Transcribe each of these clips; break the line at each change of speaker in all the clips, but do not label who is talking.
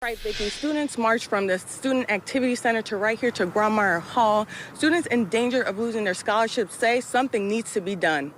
right, Vicki. Students marched from the Student Activity Center to right here to Graumeyer Hall. Students in danger of losing their scholarships say something needs to be done.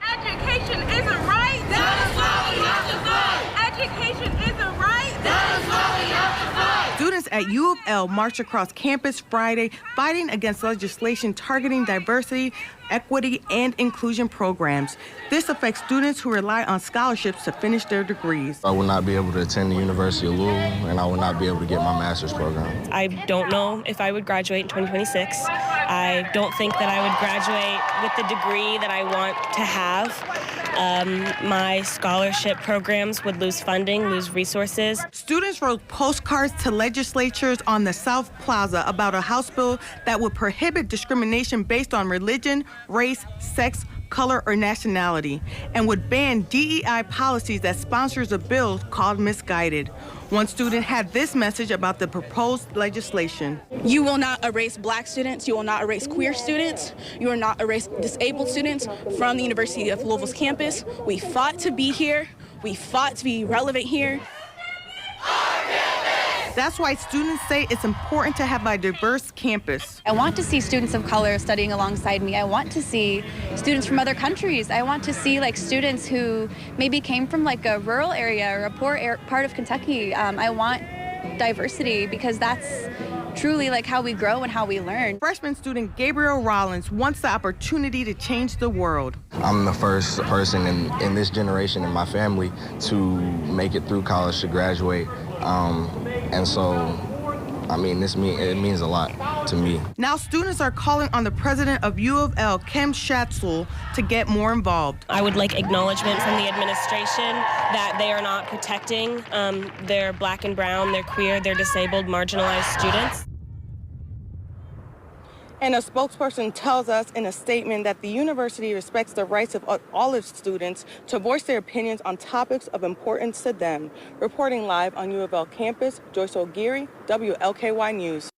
Education isn't right. That is why we have to fight. Education isn't right. That is why we have to fight.
Students at U of L marched across campus Friday, fighting against legislation targeting diversity, equity, and inclusion programs. This affects students who rely on scholarships to finish their degrees.
I will not be able to attend the University of Louisville, and I will not be able to get my master's program.
I don't know if I would graduate in 2026. I don't think that I would graduate with the degree that I want to have. My scholarship programs would lose funding, lose resources.
Students wrote postcards to legislatures on the South Plaza about a House bill that would prohibit discrimination based on religion, race, sex, color, or nationality, and would ban DEI policies that sponsors a bill called misguided. One student had this message about the proposed legislation.
You will not erase black students, you will not erase queer students, you will not erase disabled students from the University of Louisville's campus. We fought to be here, we fought to be relevant here.
That's why students say it's important to have a diverse campus.
I want to see students of color studying alongside me. I want to see students from other countries. I want to see students who maybe came from a rural area or a poor part of Kentucky. I want diversity because that's truly how we grow and how we learn.
Freshman student Gabriel Rollins wants the opportunity to change the world.
I'm the first person in this generation in my family to make it through college, to graduate. And so, it means a lot to me.
Now students are calling on the president of U of L, Kem Shatzel, to get more involved.
I would like acknowledgement from the administration that they are not protecting their black and brown, their queer, their disabled, marginalized students.
And a spokesperson tells us in a statement that the university respects the rights of all its students to voice their opinions on topics of importance to them. Reporting live on U of L campus, Joyce O'Geary, WLKY News.